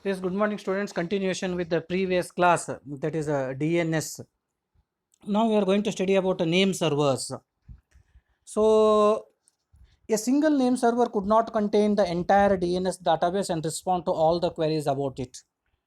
Yes, good morning students. Continuation with the previous class, that is DNS. Now we are going to study about name servers. So a single name server could not contain the entire DNS database and respond to all the queries about it.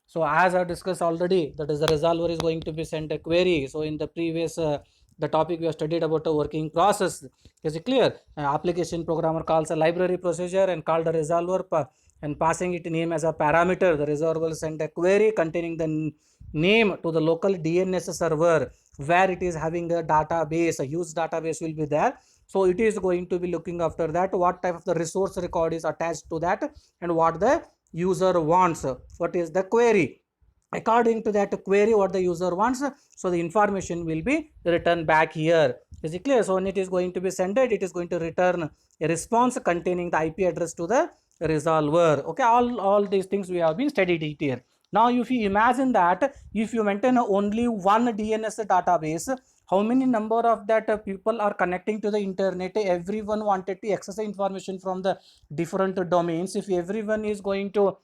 So as I discussed already, that is the resolver is going to be sent a query. So in the previous the topic we have studied about the working process. Is it clear? Application programmer calls a library procedure and called the resolver and passing it name as a parameter. The resolver will send a query containing the name to the local DNS server where it is having a database, a huge database will be there. So it is going to be looking after that, what type of the resource record is attached to that and what the user wants, what is the query. According to that query what the user wants, so the information will be returned back here. Is it clear? So when it is going to be sent, it is going to return a response containing the IP address to the resolver. Okay, all these things we have been studied it here. Now if you imagine that if you maintain only one DNS database, how many number of that people are connecting to the internet, everyone wanted to access the information from the different domains. If everyone is going to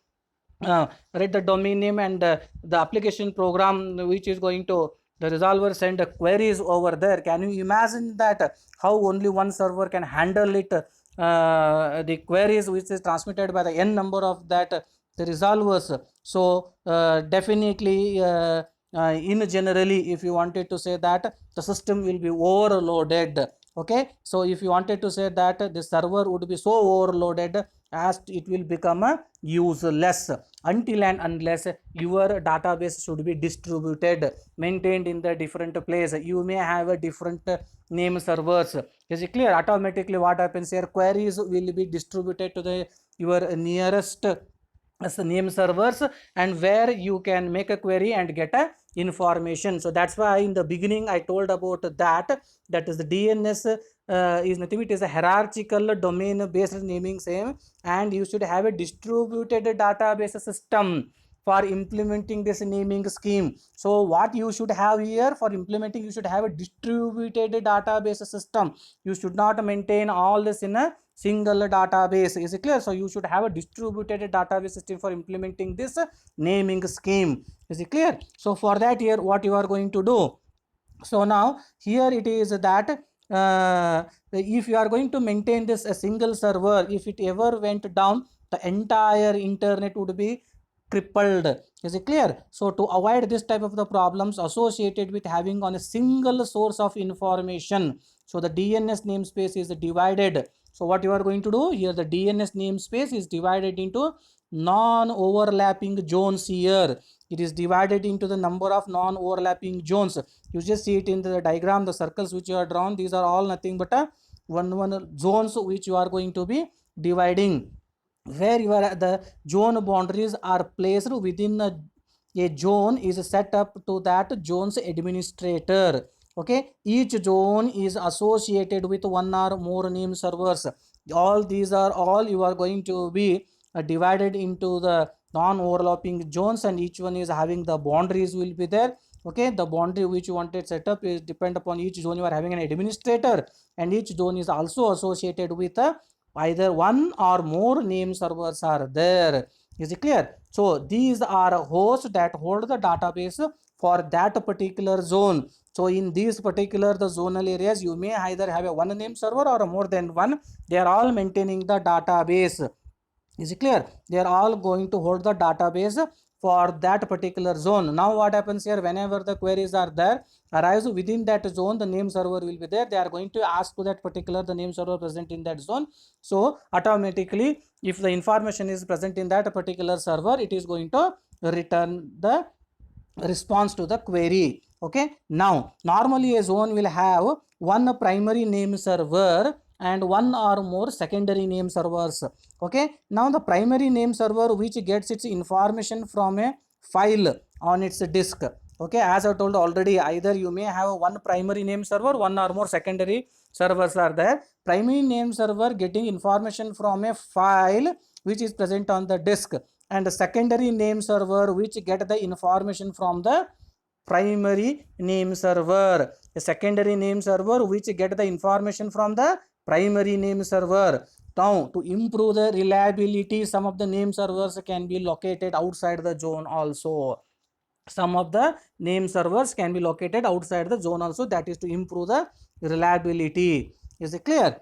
write the domain name and the application program which is going to the resolver send queries over there, can you imagine that how only one server can handle it, the queries which is transmitted by the n number of that the resolvers. So definitely in generally if you wanted to say that the system will be overloaded. Okay, so if you wanted to say that the server would be so overloaded as it will become useless until and unless your database should be distributed, maintained in the different place. You may have a different name servers. Is it clear? Automatically what happens here, queries will be distributed to the your nearest as the name servers, and where you can make a query and get a information. So that's why in the beginning I told about that is the DNS is nothing, it is a hierarchical domain based naming same, and you should have a distributed database system for implementing this naming scheme. So what you should have here for implementing, you should have a distributed database system. You should not maintain all this in a single database. Is it clear? So you should have a distributed database system for implementing this naming scheme. Is it clear? So for that here what you are going to do, so now here it is that if you are going to maintain this a single server, if it ever went down, the entire internet would be crippled. Is it clear? So to avoid this type of the problems associated with having on a single source of information, so the DNS namespace is divided. So what you are going to do here, the DNS namespace is divided into non-overlapping zones here. It is divided into the number of non-overlapping zones. You just see it in the diagram, the circles which you are drawn, these are all nothing but a one zones which you are going to be dividing, where you are the zone boundaries are placed within a zone is set up to that zone's administrator. Okay, each zone is associated with one or more name servers. All these are all you are going to be divided into the non-overlapping zones, and each one is having the boundaries will be there. Okay, the boundary which you wanted set up is depend upon each zone you are having an administrator, and each zone is also associated with either one or more name servers are there. Is it clear? So these are hosts that hold the database for that particular zone. So in these particular the zonal areas, you may either have a one name server or more than one. They are all maintaining the database. Is it clear? They are all going to hold the database for that particular zone. Now what happens here, whenever the queries are there arise within that zone, the name server will be there. They are going to ask to that particular the name server present in that zone. So automatically if the information is present in that particular server, it is going to return the response to the query. Okay, now normally a zone will have one primary name server and one or more secondary name servers. Okay, now the primary name server which gets its information from a file on its disk. Okay, as I told already, either you may have one primary name server, one or more secondary servers are there. Primary name server getting information from a file which is present on the disk, and the secondary name server which get the information from the primary name server. A secondary name server which get the information from the primary name server. Now, to improve the reliability, some of the name servers can be located outside the zone also. Some of the name servers can be located outside the zone also, that is to improve the reliability. Is it clear?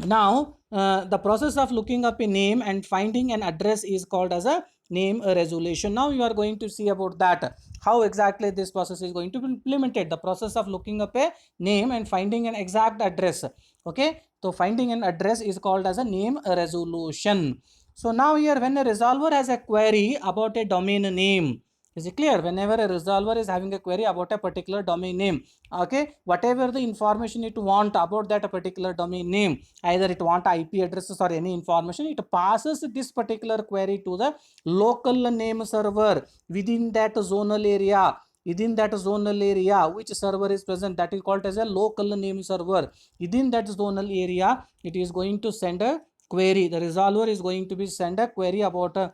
Now, the process of looking up a name and finding an address is called as a name resolution. Now, you are going to see about that, how exactly this process is going to be implemented. The process of looking up a name and finding an exact address. Okay, so finding an address is called as a name resolution. So now here, when a resolver has a query about a domain name, is it clear? Whenever a resolver is having a query about a particular domain name, okay, whatever the information it want about that particular domain name, either it want IP addresses or any information, it passes this particular query to the local name server within that zonal area. Within that zonal area, which server is present, that is called as a local name server. Within that zonal area, it is going to send a query. The resolver is going to be send a query about a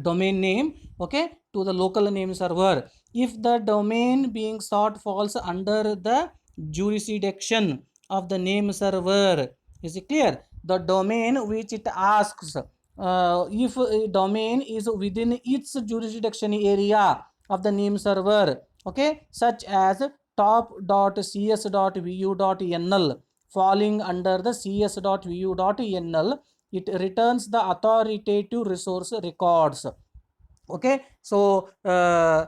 domain name, okay, to the local name server. If the domain being sought falls under the jurisdiction of the name server, is it clear? The domain which it asks, if a domain is within its jurisdiction area of the name server, okay, such as top.cs.vu.nl falling under the cs.vu.nl, it returns the authoritative resource records. Okay, so as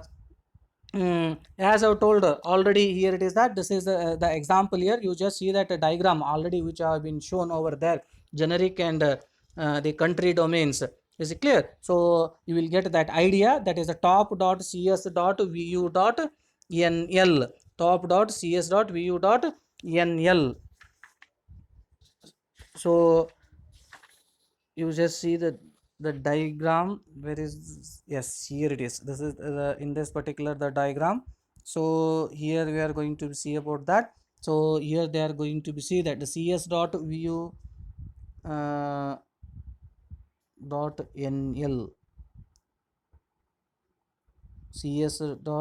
I've told already, here it is that this is the example here. You just see that diagram already which have been shown over there, generic and the country domains. Is it clear? So you will get that idea, that is the top.cs.vu.nl, top.cs.vu.nl. So you just see the diagram. Where is, yes, here it is. This is in this particular the diagram. So here we are going to see about that. So here they are going to be see that the cs.vu .nl, cs.vu.nl.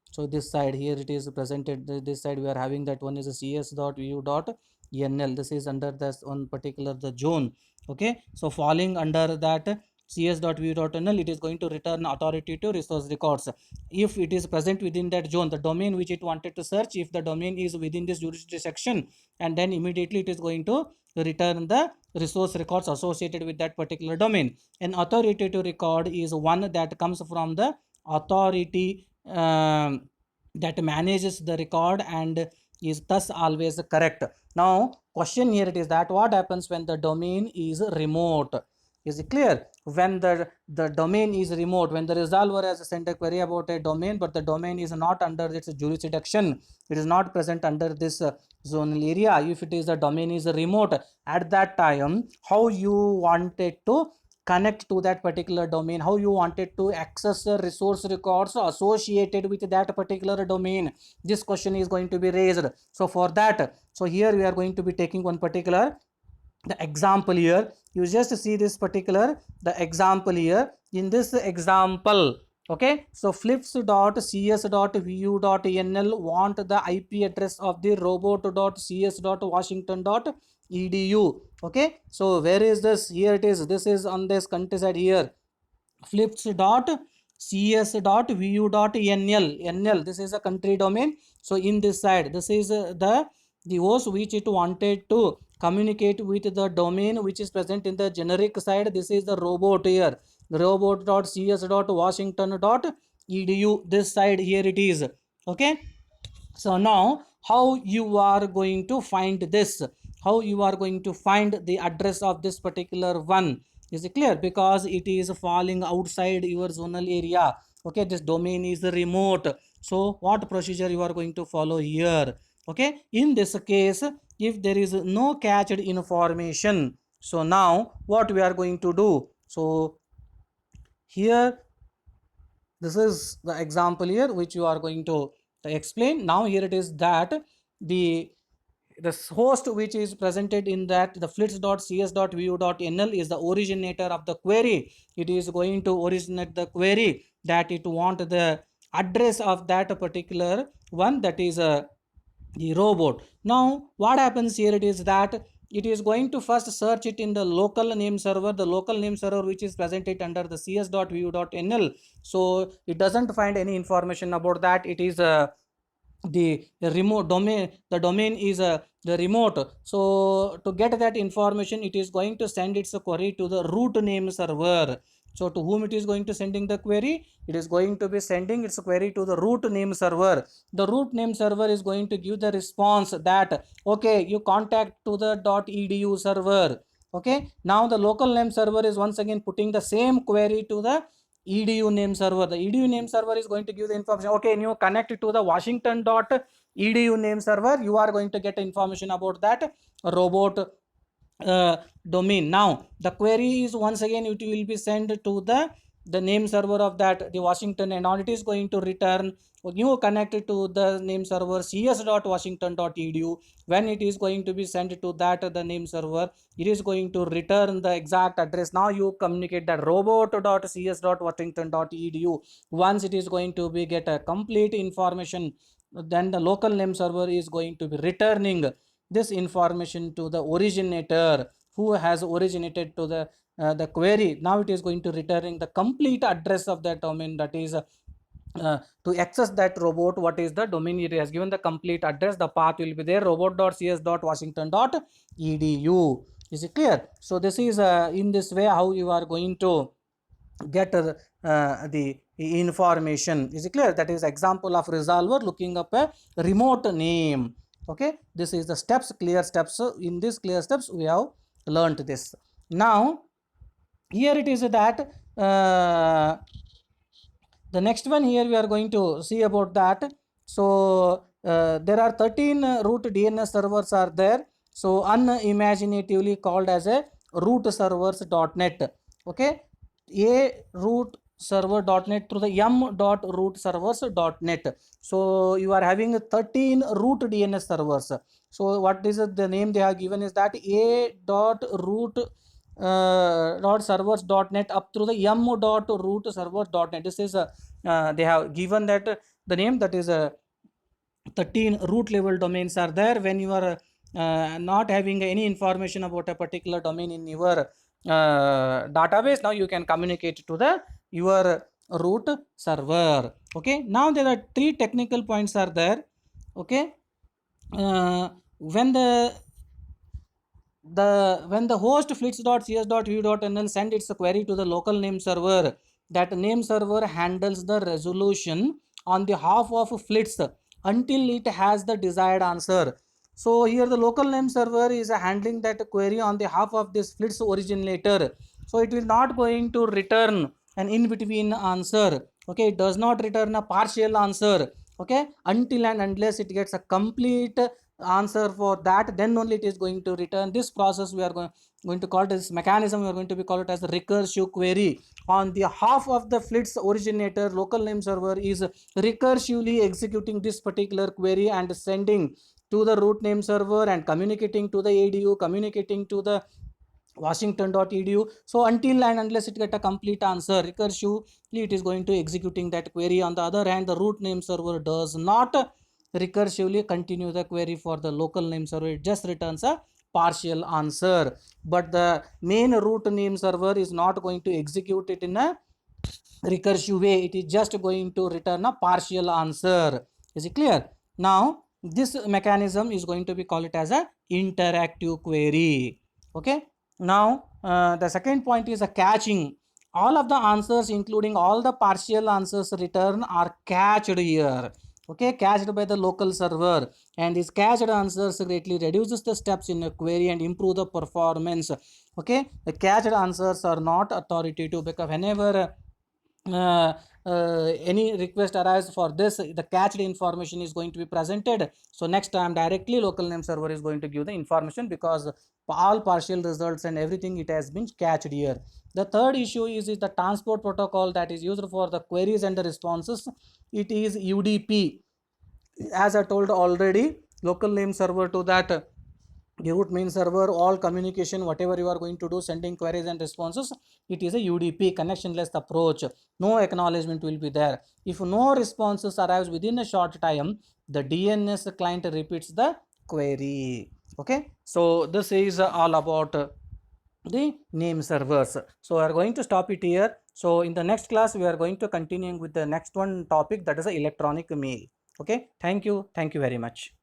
So this side here it is presented, this side we are having that one is a cs.vu.nl. this is under this one particular the zone. Okay, so falling under that cs.vu.nl, it is going to return authoritative resource records if it is present within that zone, the domain which it wanted to search. If the domain is within this jurisdiction, and then immediately it is going to return the resource records associated with that particular domain. An authoritative record is one that comes from the authority that manages the record and is thus always correct. Now, question here it is that what happens when the domain is remote? Is it clear? When the domain is remote, when the resolver has sent a query about a domain, but the domain is not under its jurisdiction, it is not present under this zonal area. If it is the domain is remote, at that time, how you wanted to connect to that particular domain, how you wanted to access the resource records associated with that particular domain, this question is going to be raised. So for that, so here we are going to be taking one particular the example here. You just see this particular the example here. In this example, okay, so flips.cs.vu.nl want the IP address of the robot.cs.washington.edu. okay, so where is this? Here it is, this is on this country side here, flips.cs.vu.nl. This is a country domain. So in this side, this is the host which it wanted to communicate with the domain which is present in the generic side. This is the robot here, robot.cs.washington.edu. this side here it is. Okay, so now how you are going to find this, how you are going to find the address of this particular one? Is it clear? Because it is falling outside your zonal area. Okay, this domain is remote. So what procedure you are going to follow here? Okay, in this case, if there is no cached information, so now what we are going to do? So here, this is the example here which you are going to explain. Now here it is that the host which is presented in that the flits.cs.vu.nl is the originator of the query. It is going to originate the query that it want the address of that particular one, that is the robot. Now what happens here it is that it is going to first search it in the local name server, the local name server which is presented under the cs.view.nl. So it doesn't find any information about that. It is the remote domain, the domain is the remote. So to get that information, it is going to send its query to the root name server. So to whom it is going to sending the query? It is going to be sending its query to the root name server. The root name server is going to give the response that okay, you contact to the .edu server. Okay, now the local name server is once again putting the same query to the edu name server. The edu name server is going to give the information. Okay, you connect to the washington.edu name server, you are going to get information about that robot domain. Now the query is once again it will be sent to the name server of that the Washington, and on it is going to return you connected to the name server cs.washington.edu. when it is going to be sent to that the name server, it is going to return the exact address. Now you communicate that robot.cs.washington.edu. once it is going to be get a complete information, then the local name server is going to be returning this information to the originator who has originated to the query. Now it is going to returning the complete address of that domain, that is to access that robot, what is the domain, it has given the complete address, the path will be there, robot.cs.washington.edu. is it clear? So this is in this way how you are going to get the information. is it clear? That is example of resolver looking up a remote name. Okay, this is the steps, clear steps. In this clear steps we have learnt this. Now here it is that the next one here we are going to see about that. So there are 13 root DNS servers are there, so unimaginatively called as a root servers.net. okay, a root server.net through the m.root servers.net. so you are having 13 root DNS servers. so what is the name they have given is that a dot root servers.net up through the m.root servers.net. this is they have given that the name, that is 13 root level domains are there. when you are not having any information about a particular domain in your database, now you can communicate to the your root server. okay, now there are three technical points are there. okay, when the host flits.cs.view.nl send its query to the local name server, that name server handles the resolution on the behalf of flits until it has the desired answer. so here the local name server is handling that query on the behalf of this flits originator. so it will not going to return an in between answer. okay, it does not return a partial answer. okay, until and unless it gets a complete answer for that, then only it is going to return. this process we are going to call it, this mechanism we are going to be call it as a recursive query. on the half of the flits originator, local name server is recursively executing this particular query and sending to the root name server and communicating to the edu, communicating to the washington.edu. so until and unless it get a complete answer, recursively it is going to executing that query. on the other hand, the root name server does not recursively continue the query for the local name server, it just returns a partial answer. but the main root name server is not going to execute it in a recursive way, it is just going to return a partial answer. is it clear? now this mechanism is going to be called it as a interactive query. okay, now the second point is a caching. all of the answers including all the partial answers returned are cached here. okay, cached by the local server, and these cached answers greatly reduces the steps in a query and improve the performance. okay, the cached answers are not authoritative because whenever any request arises for this, the cached information is going to be presented. so next time directly local name server is going to give the information because all partial results and everything it has been cached here. the third issue is the transport protocol that is used for the queries and the responses. it is udp. as I told already, local name server to that the root main server, all communication whatever you are going to do, sending queries and responses, it is a udp, connectionless approach. no acknowledgement will be there. if no responses arrives within a short time, the dns client repeats the query. Okay, so this is all about the name servers. So we are going to stop it here. So in the next class we are going to continuing with the next one topic, that is electronic mail. Okay, thank you very much.